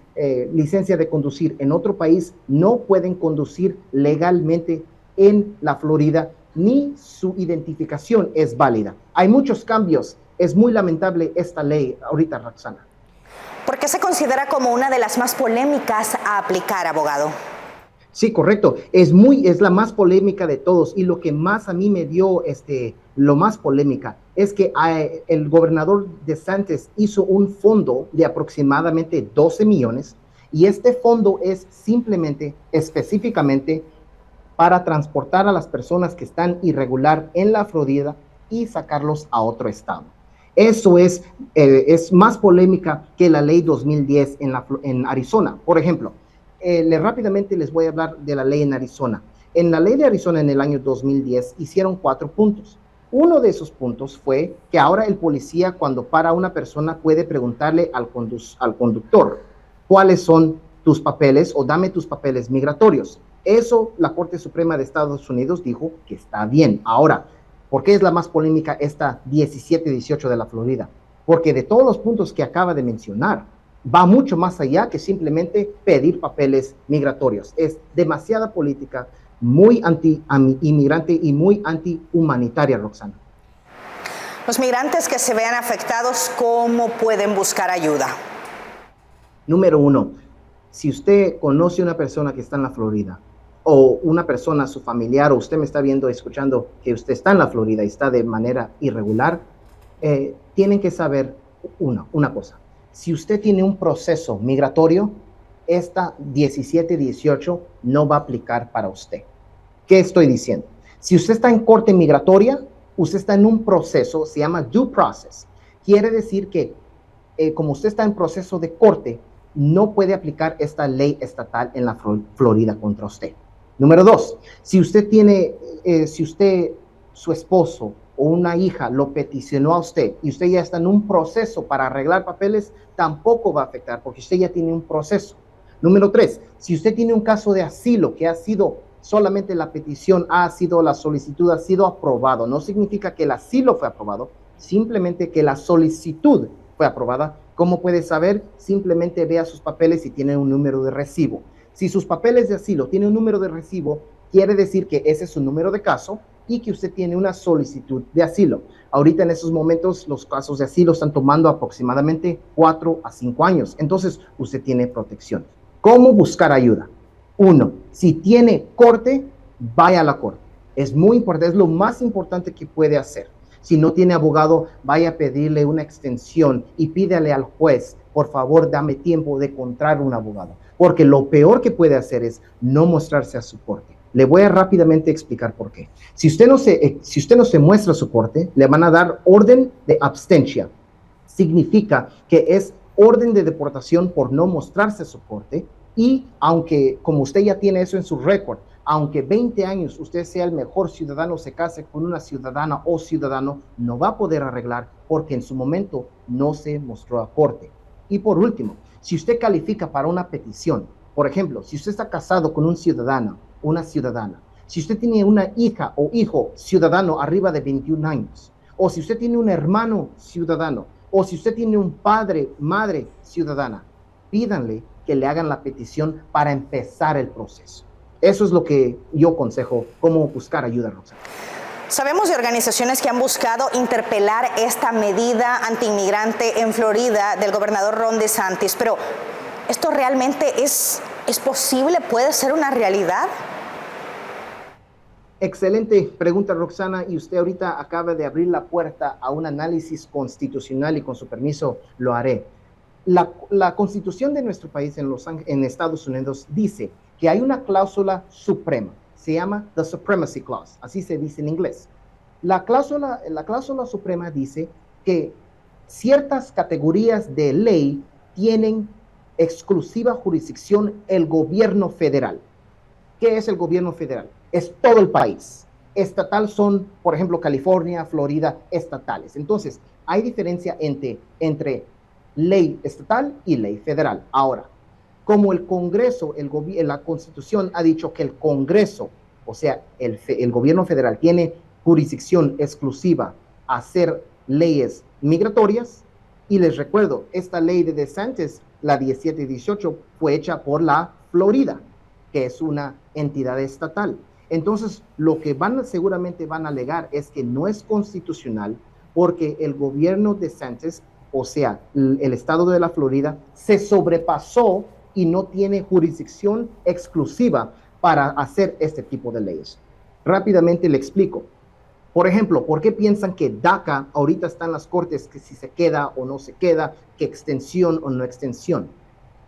Speaker 11: licencia de conducir en otro país no pueden conducir legalmente en la Florida, ni su identificación es válida. Hay muchos cambios. Es muy lamentable esta ley ahorita, Roxana.
Speaker 1: ¿Por qué se considera como una de las más polémicas a aplicar, abogado?
Speaker 11: Sí, correcto. Es la más polémica de todos, y lo que más a mí me dio lo más polémica es que el gobernador DeSantis hizo un fondo de aproximadamente 12 millones y este fondo es específicamente para transportar a las personas que están irregular en la Florida y sacarlos a otro estado. Eso es más polémica que la ley 2010 en Arizona. Por ejemplo, rápidamente les voy a hablar de la ley en Arizona. En la ley de Arizona en el año 2010 hicieron 4 puntos. Uno de esos puntos fue que ahora el policía, cuando para a una persona, puede preguntarle al conductor cuáles son tus papeles o dame tus papeles migratorios. Eso la Corte Suprema de Estados Unidos dijo que está bien. Ahora, ¿por qué es la más polémica esta 1718 de la Florida? Porque de todos los puntos que acaba de mencionar, va mucho más allá que simplemente pedir papeles migratorios. Es demasiada política, muy anti-inmigrante y muy anti-humanitaria, Roxana.
Speaker 1: Los migrantes que se vean afectados, ¿cómo pueden buscar ayuda?
Speaker 11: Número 1, si usted conoce una persona que está en la Florida, o una persona, su familiar, o usted me está viendo, escuchando que usted está en la Florida y está de manera irregular, tienen que saber una cosa. Si usted tiene un proceso migratorio, esta 1718 no va a aplicar para usted. ¿Qué estoy diciendo? Si usted está en corte migratoria, usted está en un proceso, se llama due process. Quiere decir que como usted está en proceso de corte, no puede aplicar esta ley estatal en la Florida contra usted. Número 2, si usted tiene, su esposo o una hija lo peticionó a usted y usted ya está en un proceso para arreglar papeles, tampoco va a afectar porque usted ya tiene un proceso. Número 3, si usted tiene un caso de asilo que ha sido solamente la petición, la solicitud ha sido aprobado, no significa que el asilo fue aprobado, simplemente que la solicitud fue aprobada. ¿Cómo puede saber? Simplemente vea sus papeles si tienen un número de recibo. Si sus papeles de asilo tienen un número de recibo, quiere decir que ese es su número de caso y que usted tiene una solicitud de asilo. Ahorita en esos momentos los casos de asilo están tomando aproximadamente 4 a 5 años. Entonces usted tiene protección. ¿Cómo buscar ayuda? 1, si tiene corte, vaya a la corte. Es muy importante, es lo más importante que puede hacer. Si no tiene abogado, vaya a pedirle una extensión y pídale al juez, por favor, dame tiempo de encontrar un abogado. Porque lo peor que puede hacer es no mostrarse a su corte. Le voy a rápidamente explicar por qué. Si usted no se muestra a su corte, le van a dar orden de abstencia. Significa que es orden de deportación por no mostrarse a su corte. Y aunque, como usted ya tiene eso en su récord, Aunque 20 años usted sea el mejor ciudadano, se case con una ciudadana o ciudadano, no va a poder arreglar porque en su momento no se mostró acorde. Y por último, si usted califica para una petición, por ejemplo, si usted está casado con un ciudadano, una ciudadana, si usted tiene una hija o hijo ciudadano arriba de 21 años, o si usted tiene un hermano ciudadano, o si usted tiene un padre, madre ciudadana, pídanle que le hagan la petición para empezar el proceso. Eso es lo que yo aconsejo, cómo buscar ayuda, Roxana.
Speaker 1: Sabemos de organizaciones que han buscado interpelar esta medida antiinmigrante en Florida del gobernador Ron DeSantis, pero ¿esto realmente es posible? ¿Puede ser una realidad?
Speaker 11: Excelente pregunta, Roxana, y usted ahorita acaba de abrir la puerta a un análisis constitucional y con su permiso lo haré. La constitución de nuestro país en Estados Unidos dice que hay una cláusula suprema, se llama the Supremacy Clause, así se dice en inglés. La cláusula suprema dice que ciertas categorías de ley tienen exclusiva jurisdicción el gobierno federal. ¿Qué es el gobierno federal? Es todo el país. Estatal son, por ejemplo, California, Florida, estatales. Entonces, hay diferencia entre ley estatal y ley federal. Ahora, como el Congreso, la Constitución ha dicho que el Congreso, o sea, el gobierno federal tiene jurisdicción exclusiva a hacer leyes migratorias, y les recuerdo, esta ley de DeSantis, la 1718, fue hecha por la Florida, que es una entidad estatal. Entonces, lo que seguramente van a alegar es que no es constitucional porque el gobierno de DeSantis, o sea, el estado de la Florida, se sobrepasó y no tiene jurisdicción exclusiva para hacer este tipo de leyes. Rápidamente le explico. Por ejemplo, ¿por qué piensan que DACA ahorita está en las cortes, que si se queda o no se queda, que extensión o no extensión?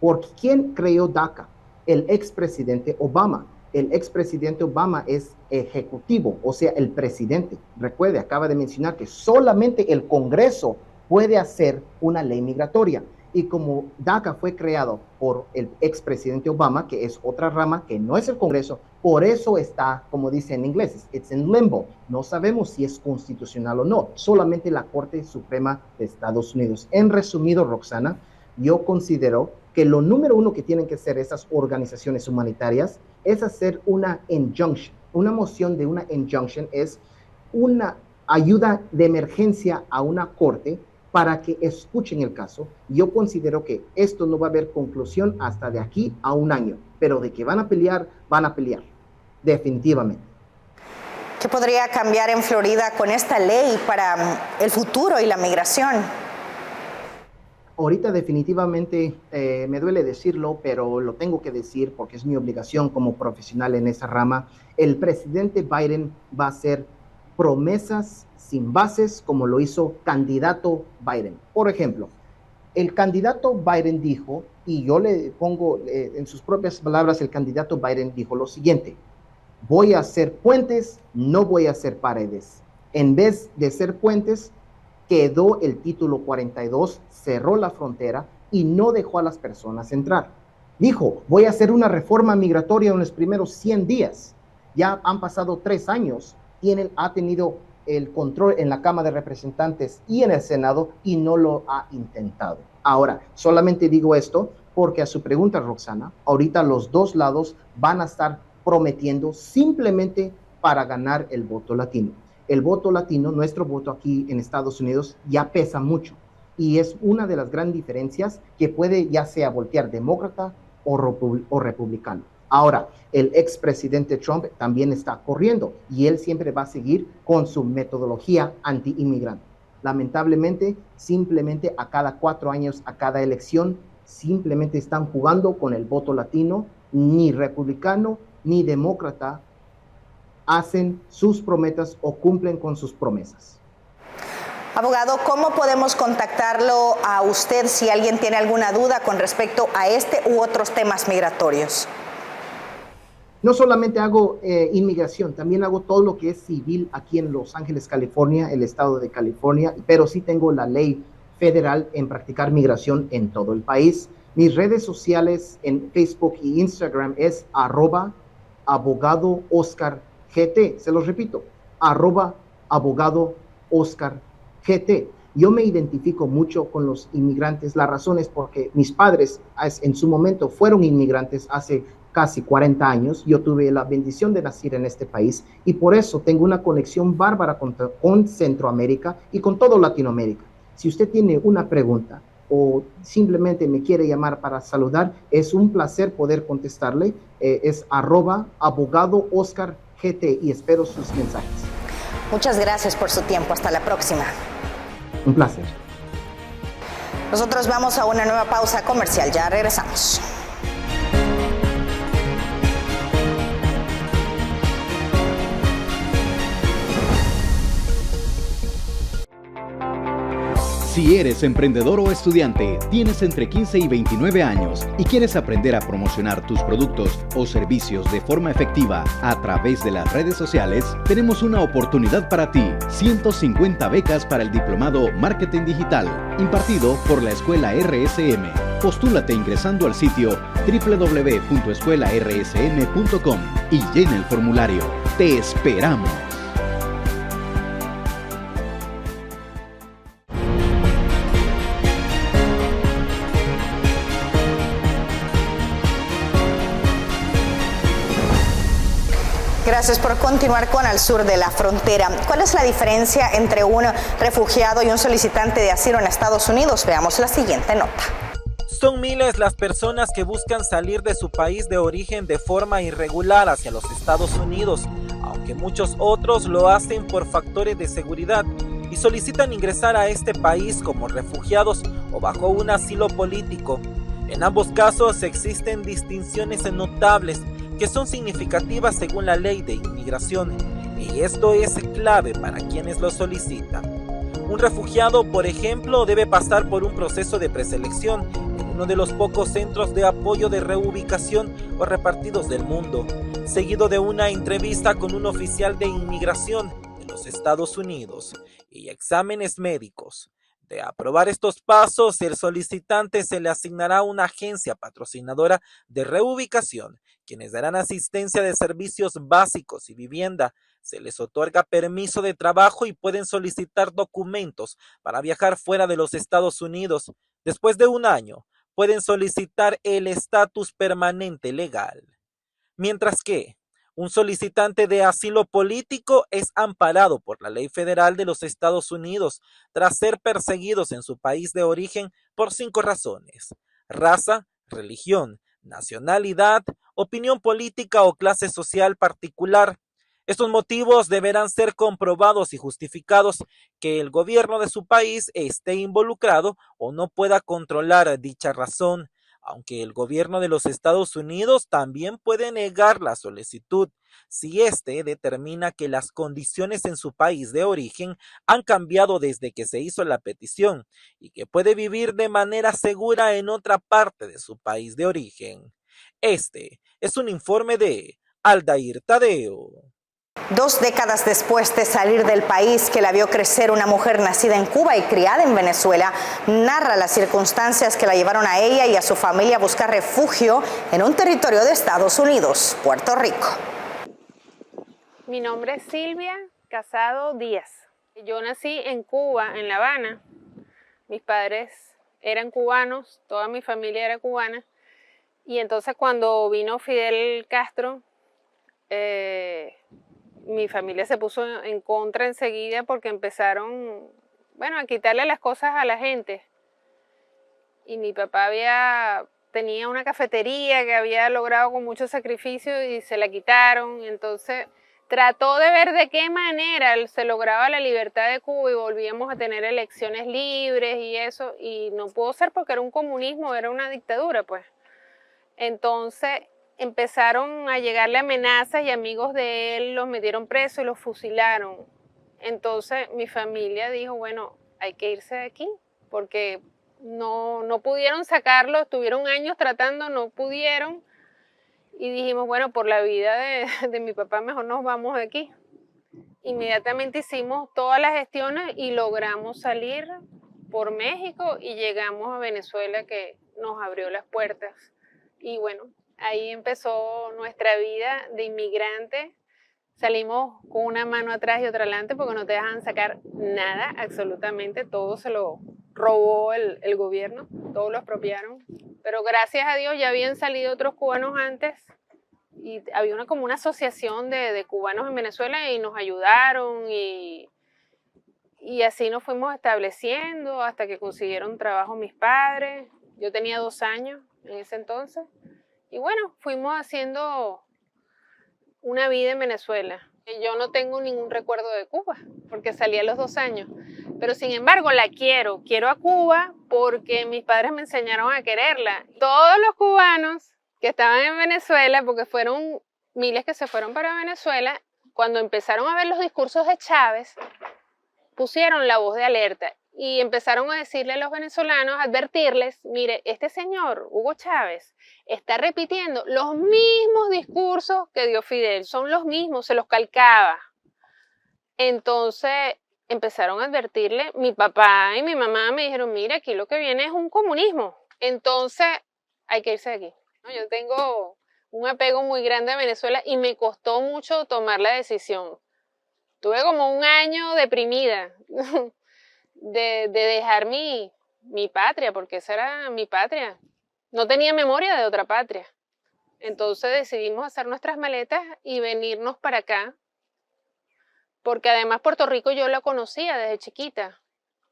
Speaker 11: ¿Por quién creó DACA? El expresidente Obama. El expresidente Obama es ejecutivo, o sea, el presidente. Recuerde, acaba de mencionar que solamente el Congreso puede hacer una ley migratoria. Y como DACA fue creado por el expresidente Obama, que es otra rama que no es el Congreso, por eso está, como dice en inglés, it's in limbo. No sabemos si es constitucional o no, solamente la Corte Suprema de Estados Unidos. En resumido, Roxana, yo considero que lo número uno que tienen que hacer esas organizaciones humanitarias es hacer una injunction. Una moción de una injunction es una ayuda de emergencia a una corte para que escuchen el caso. Yo considero que esto no va a haber conclusión hasta de aquí a un año, pero de que van a pelear, definitivamente.
Speaker 1: ¿Qué podría cambiar en Florida con esta ley para el futuro y la migración?
Speaker 11: Ahorita definitivamente me duele decirlo, pero lo tengo que decir porque es mi obligación como profesional en esa rama. El presidente Biden va a hacer promesas sin bases como lo hizo candidato Biden. Por ejemplo, el candidato Biden dijo, y yo le pongo en sus propias palabras, el candidato Biden dijo lo siguiente: voy a hacer puentes, no voy a hacer paredes. En vez de hacer puentes, quedó el título 42, cerró la frontera y no dejó a las personas entrar. Dijo, voy a hacer una reforma migratoria en los primeros 100 días. Ya han pasado 3 años, ha tenido el control en la Cámara de Representantes y en el Senado y no lo ha intentado. Ahora, solamente digo esto porque a su pregunta, Roxana, ahorita los dos lados van a estar prometiendo simplemente para ganar el voto latino. El voto latino, nuestro voto aquí en Estados Unidos, ya pesa mucho y es una de las grandes diferencias que puede ya sea voltear demócrata o republicano. Ahora, el expresidente Trump también está corriendo y él siempre va a seguir con su metodología anti-inmigrante. Lamentablemente, simplemente a cada 4 años, a cada elección, simplemente están jugando con el voto latino. Ni republicano ni demócrata hacen sus promesas o cumplen con sus promesas.
Speaker 1: Abogado, ¿cómo podemos contactarlo a usted si alguien tiene alguna duda con respecto a este u otros temas migratorios?
Speaker 11: No solamente hago inmigración, también hago todo lo que es civil aquí en Los Ángeles, California, el estado de California, pero sí tengo la ley federal en practicar migración en todo el país. Mis redes sociales en Facebook y Instagram es abogado Oscar GT. Se los repito, @abogado Oscar GT. Yo me identifico mucho con los inmigrantes. La razón es porque mis padres en su momento fueron inmigrantes hace casi 40 años. Yo tuve la bendición de nacer en este país y por eso tengo una conexión bárbara con Centroamérica y con todo Latinoamérica. Si usted tiene una pregunta o simplemente me quiere llamar para saludar, es un placer poder contestarle. Es @abogado Oscar GT y espero sus mensajes.
Speaker 1: Muchas gracias por su tiempo. Hasta la próxima.
Speaker 11: Un placer.
Speaker 1: Nosotros vamos a una nueva pausa comercial. Ya regresamos.
Speaker 10: Si eres emprendedor o estudiante, tienes entre 15 y 29 años y quieres aprender a promocionar tus productos o servicios de forma efectiva a través de las redes sociales, tenemos una oportunidad para ti. 150 becas para el diplomado Marketing Digital, impartido por la Escuela RSM. Postúlate ingresando al sitio www.escuelarsm.com y llena el formulario. ¡Te esperamos!
Speaker 1: Gracias por continuar con Al Sur de la Frontera. ¿Cuál es la diferencia entre un refugiado y un solicitante de asilo en Estados Unidos? Veamos la siguiente nota.
Speaker 9: Son miles las personas que buscan salir de su país de origen de forma irregular hacia los Estados Unidos, aunque muchos otros lo hacen por factores de seguridad y solicitan ingresar a este país como refugiados o bajo un asilo político. En ambos casos existen distinciones notables que son significativas según la ley de inmigración, y esto es clave para quienes lo solicitan. Un refugiado, por ejemplo, debe pasar por un proceso de preselección en uno de los pocos centros de apoyo de reubicación o repartidos del mundo, seguido de una entrevista con un oficial de inmigración de los Estados Unidos y exámenes médicos. De aprobar estos pasos, el solicitante se le asignará una agencia patrocinadora de reubicación, quienes darán asistencia de servicios básicos y vivienda. Se les otorga permiso de trabajo y pueden solicitar documentos para viajar fuera de los Estados Unidos. Después de un año, pueden solicitar el estatus permanente legal. Mientras que un solicitante de asilo político es amparado por la ley federal de los Estados Unidos tras ser perseguidos en su país de origen por 5 razones: raza, religión, nacionalidad, opinión política o clase social particular. Estos motivos deberán ser comprobados y justificados que el gobierno de su país esté involucrado o no pueda controlar dicha razón, aunque el gobierno de los Estados Unidos también puede negar la solicitud si éste determina que las condiciones en su país de origen han cambiado desde que se hizo la petición y que puede vivir de manera segura en otra parte de su país de origen. Este es un informe de Aldair Tadeo.
Speaker 1: 2 décadas después de salir del país que la vio crecer, una mujer nacida en Cuba y criada en Venezuela narra las circunstancias que la llevaron a ella y a su familia a buscar refugio en un territorio de Estados Unidos, Puerto Rico.
Speaker 12: Mi nombre es Silvia Casado Díaz. Yo nací en Cuba, en La Habana. Mis padres eran cubanos, toda mi familia era cubana. Y entonces cuando vino Fidel Castro, mi familia se puso en contra enseguida porque empezaron, a quitarle las cosas a la gente. Y mi papá tenía una cafetería que había logrado con mucho sacrificio y se la quitaron. Entonces trató de ver de qué manera se lograba la libertad de Cuba y volvíamos a tener elecciones libres y eso. Y no pudo ser porque era un comunismo, era una dictadura, pues. Entonces empezaron a llegarle amenazas y amigos de él los metieron presos y los fusilaron. Entonces mi familia dijo, bueno, hay que irse de aquí porque no pudieron sacarlo, estuvieron años tratando, no pudieron. Y dijimos, bueno, por la vida de mi papá mejor nos vamos de aquí. Inmediatamente hicimos todas las gestiones y logramos salir por México y llegamos a Venezuela, que nos abrió las puertas. Y bueno, Ahí empezó nuestra vida de inmigrante. Salimos con una mano atrás y otra adelante porque no te dejan sacar nada, absolutamente. Todo se lo robó el gobierno, todo lo expropiaron. Pero gracias a Dios ya habían salido otros cubanos antes y había como una asociación de cubanos en Venezuela y nos ayudaron y así nos fuimos estableciendo hasta que consiguieron trabajo mis padres. Yo tenía 2 años en ese entonces. Y bueno, fuimos haciendo una vida en Venezuela. Yo no tengo ningún recuerdo de Cuba, porque salí a los 2 años. Pero sin embargo la quiero. Quiero a Cuba porque mis padres me enseñaron a quererla. Todos los cubanos que estaban en Venezuela, porque fueron miles que se fueron para Venezuela, cuando empezaron a ver los discursos de Chávez, pusieron la voz de alerta y empezaron a decirle a los venezolanos, a advertirles, mire, este señor, Hugo Chávez, está repitiendo los mismos discursos que dio Fidel, son los mismos, se los calcaba. Entonces empezaron a advertirle, mi papá y mi mamá me dijeron, mire, aquí lo que viene es un comunismo, entonces hay que irse de aquí. Yo tengo un apego muy grande a Venezuela y me costó mucho tomar la decisión. Tuve como 1 año deprimida de dejar mi patria, porque esa era mi patria. No tenía memoria de otra patria. Entonces decidimos hacer nuestras maletas y venirnos para acá, porque además Puerto Rico yo la conocía desde chiquita,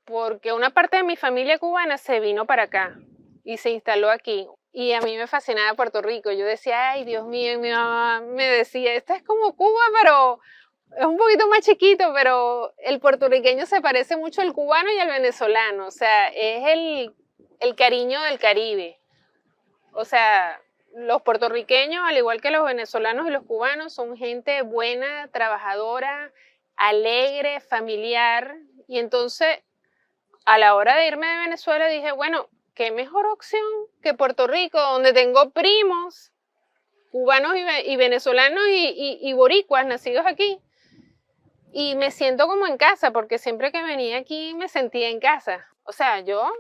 Speaker 12: porque una parte de mi familia cubana se vino para acá y se instaló aquí. Y a mí me fascinaba Puerto Rico. Yo decía, ay, Dios mío, y mi mamá me decía, esta es como Cuba, pero es un poquito más chiquito, pero el puertorriqueño se parece mucho al cubano y al venezolano. O sea, es el cariño del Caribe. O sea, los puertorriqueños, al igual que los venezolanos y los cubanos, son gente buena, trabajadora, alegre, familiar. Y entonces, a la hora de irme de Venezuela, dije, bueno, qué mejor opción que Puerto Rico, donde tengo primos cubanos y venezolanos y boricuas nacidos aquí. Y me siento como en casa, porque siempre que venía aquí me sentía en casa. O sea, yo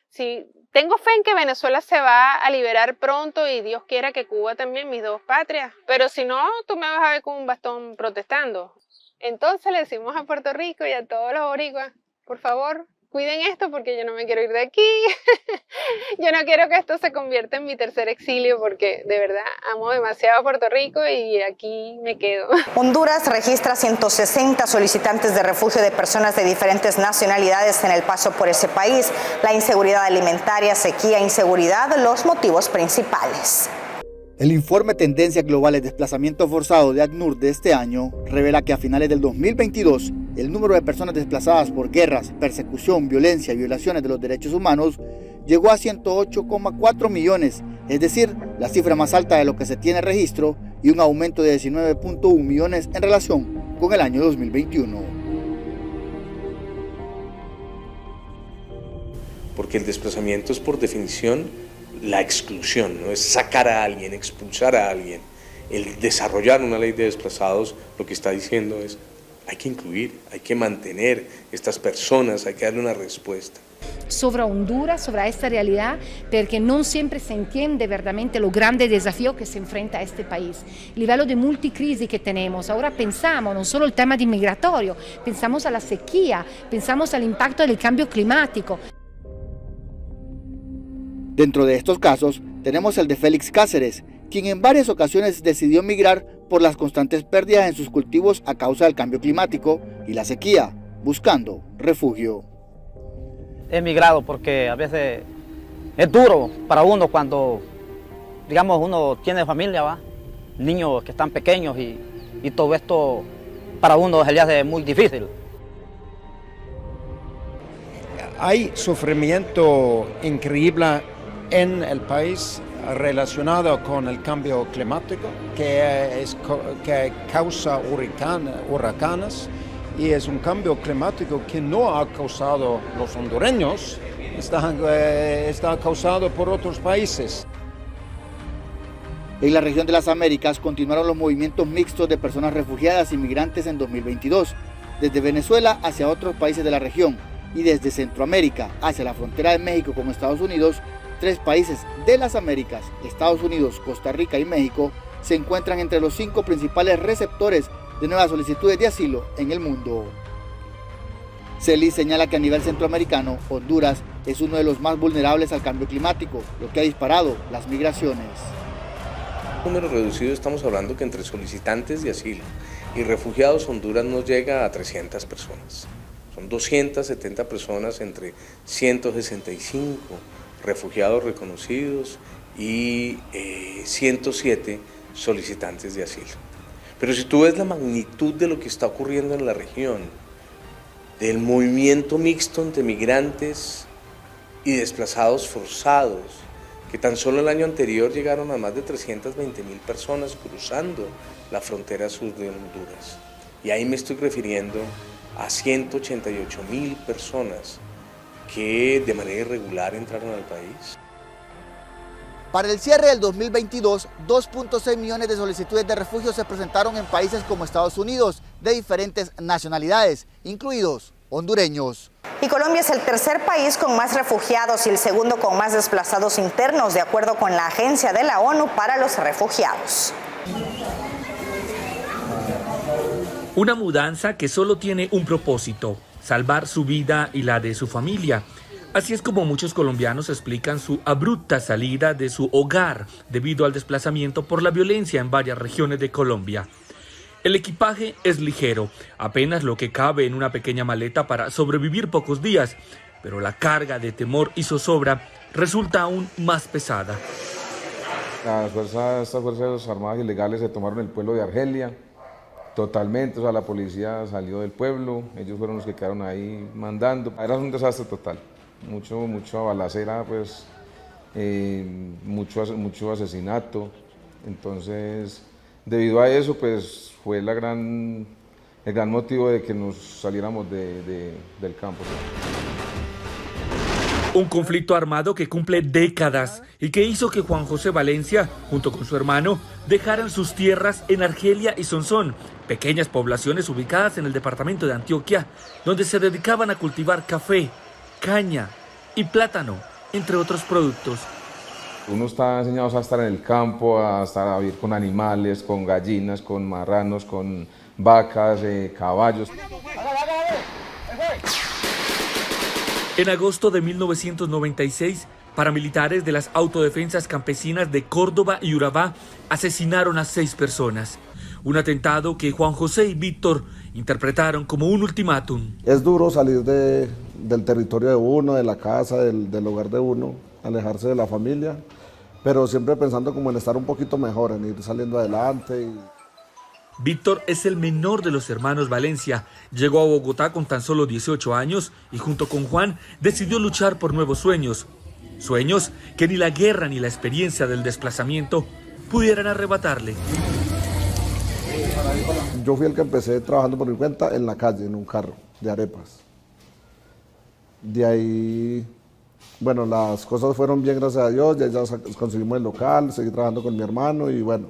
Speaker 12: sí, tengo fe en que Venezuela se va a liberar pronto y Dios quiera que Cuba también, mis 2 patrias. Pero si no, tú me vas a ver con un bastón protestando. Entonces le decimos a Puerto Rico y a todos los boricuas, por favor, cuiden esto porque yo no me quiero ir de aquí. Yo no quiero que esto se convierta en mi tercer exilio porque de verdad amo demasiado a Puerto Rico y aquí me quedo.
Speaker 1: Honduras registra 160 solicitantes de refugio de personas de diferentes nacionalidades en el paso por ese país. La inseguridad alimentaria, sequía, inseguridad, los motivos principales.
Speaker 5: El informe Tendencias Globales de Desplazamiento Forzado de ACNUR de este año revela que a finales del 2022 el número de personas desplazadas por guerras, persecución, violencia y violaciones de los derechos humanos llegó a 108,4 millones, es decir, la cifra más alta de lo que se tiene registro y un aumento de 19,1 millones en relación con el año 2021.
Speaker 13: Porque el desplazamiento es por definición la exclusión, no es sacar a alguien, expulsar a alguien. El desarrollar una ley de desplazados lo que está diciendo es hay que incluir, hay que mantener estas personas, hay que darle una respuesta.
Speaker 14: Sobre Honduras, sobre esta realidad, porque non sempre si entiende veramente lo grande desafío que se enfrenta a este país. Il livello di multicrisi que tenemos. Ahora pensamos no solo el tema de migratorio, pensamos a la sequía, pensamos al impacto del cambio climático.
Speaker 5: Dentro de estos casos, tenemos el de Félix Cáceres, quien en varias ocasiones decidió migrar por las constantes pérdidas en sus cultivos a causa del cambio climático y la sequía, buscando refugio.
Speaker 15: He migrado porque a veces es duro para uno cuando, digamos, uno tiene familia, ¿va? Niños que están pequeños y todo esto para uno se le hace muy difícil.
Speaker 16: Hay sufrimiento increíble en el país relacionado con el cambio climático que causa huracanes y es un cambio climático que no ha causado los hondureños, está causado por otros países.
Speaker 5: En la región de las Américas continuaron los movimientos mixtos de personas refugiadas y migrantes en 2022, desde Venezuela hacia otros países de la región y desde Centroamérica hacia la frontera de México con Estados Unidos,
Speaker 17: 3 países de las Américas, Estados Unidos, Costa Rica y México, se encuentran entre los 5 principales receptores de nuevas solicitudes de asilo en el mundo. CELI señala que a nivel centroamericano, Honduras es uno de los más vulnerables al cambio climático, lo que ha disparado las migraciones.
Speaker 13: Número reducido, estamos hablando que entre solicitantes de asilo y refugiados, Honduras no llega a 300 personas. Son 270 personas entre 165 refugiados reconocidos y 107 solicitantes de asilo. Pero si tú ves la magnitud de lo que está ocurriendo en la región, del movimiento mixto entre migrantes y desplazados forzados, que tan solo el año anterior llegaron a más de 320.000 personas cruzando la frontera sur de Honduras. Y ahí me estoy refiriendo a 188.000 personas que de manera irregular entraron al país.
Speaker 17: Para el cierre del 2022, 2.6 millones de solicitudes de refugio se presentaron en países como Estados Unidos, de diferentes nacionalidades, incluidos hondureños.
Speaker 1: Y Colombia es el tercer país con más refugiados y el segundo con más desplazados internos, de acuerdo con la Agencia de la ONU para los Refugiados.
Speaker 18: Una mudanza que solo tiene un propósito: salvar su vida y la de su familia. Así es como muchos colombianos explican su abrupta salida de su hogar debido al desplazamiento por la violencia en varias regiones de Colombia. El equipaje es ligero, apenas lo que cabe en una pequeña maleta para sobrevivir pocos días, pero la carga de temor y zozobra resulta aún más pesada.
Speaker 19: Estas fuerzas armadas ilegales se tomaron el pueblo de Argelia totalmente, o sea, la policía salió del pueblo, ellos fueron los que quedaron ahí mandando. Era un desastre total, mucha balacera, pues, mucho asesinato. Entonces, debido a eso, pues, fue el gran motivo de que nos saliéramos del campo.
Speaker 18: Un conflicto armado que cumple décadas y que hizo que Juan José Valencia, junto con su hermano, dejaran sus tierras en Argelia y Sonsón, pequeñas poblaciones ubicadas en el departamento de Antioquia, donde se dedicaban a cultivar café, caña y plátano, entre otros productos.
Speaker 19: Uno está enseñado a estar en el campo, a vivir con animales, con gallinas, con marranos, con vacas, caballos.
Speaker 18: En agosto de 1996, paramilitares de las autodefensas campesinas de Córdoba y Urabá asesinaron a 6 personas. Un atentado que Juan José y Víctor interpretaron como un ultimátum.
Speaker 21: Es duro salir del territorio de uno, de la casa, del hogar de uno, alejarse de la familia, pero siempre pensando como en estar un poquito mejor, en ir saliendo adelante.
Speaker 18: Víctor es el menor de los hermanos Valencia. Llegó a Bogotá con tan solo 18 años y junto con Juan decidió luchar por nuevos sueños. Sueños que ni la guerra ni la experiencia del desplazamiento pudieran arrebatarle.
Speaker 21: Yo fui el que empecé trabajando por mi cuenta en la calle, en un carro de arepas. De ahí, bueno, las cosas fueron bien, gracias a Dios, ya conseguimos el local, seguí trabajando con mi hermano y bueno,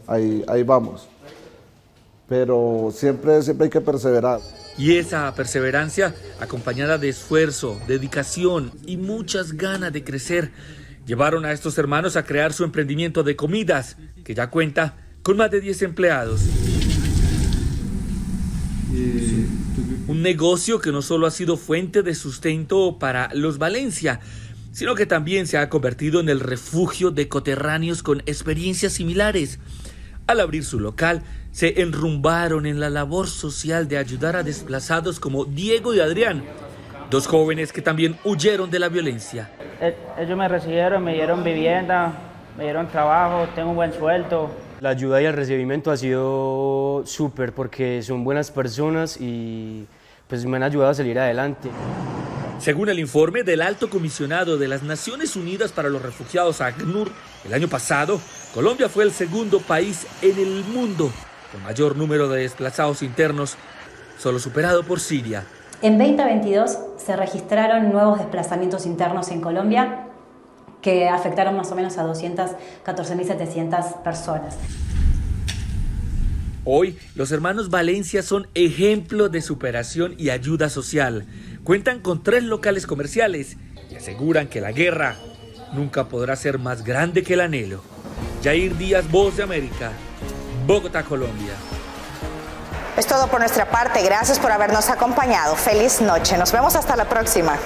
Speaker 21: ahí vamos. Pero siempre hay que perseverar.
Speaker 18: Y esa perseverancia, acompañada de esfuerzo, dedicación y muchas ganas de crecer, llevaron a estos hermanos a crear su emprendimiento de comidas, que ya cuenta con más de 10 empleados. Un negocio que no solo ha sido fuente de sustento para los Valencia, sino que también se ha convertido en el refugio de coterráneos con experiencias similares. Al abrir su local, se enrumbaron en la labor social de ayudar a desplazados como Diego y Adrián, 2 jóvenes que también huyeron de la violencia.
Speaker 25: Ellos me recibieron, me dieron vivienda, me dieron trabajo, tengo un buen sueldo.
Speaker 26: La ayuda y el recibimiento ha sido súper porque son buenas personas y pues me han ayudado a salir adelante.
Speaker 18: Según el informe del Alto Comisionado de las Naciones Unidas para los Refugiados, ACNUR, el año pasado, Colombia fue el segundo país en el mundo con mayor número de desplazados internos, solo superado por Siria.
Speaker 27: En 2022 se registraron nuevos desplazamientos internos en Colombia que afectaron más o menos a 214.700 personas.
Speaker 18: Hoy, los hermanos Valencia son ejemplo de superación y ayuda social. Cuentan con 3 locales comerciales y aseguran que la guerra nunca podrá ser más grande que el anhelo. Yair Díaz, Voz de América, Bogotá, Colombia.
Speaker 1: Es todo por nuestra parte. Gracias por habernos acompañado. Feliz noche. Nos vemos hasta la próxima.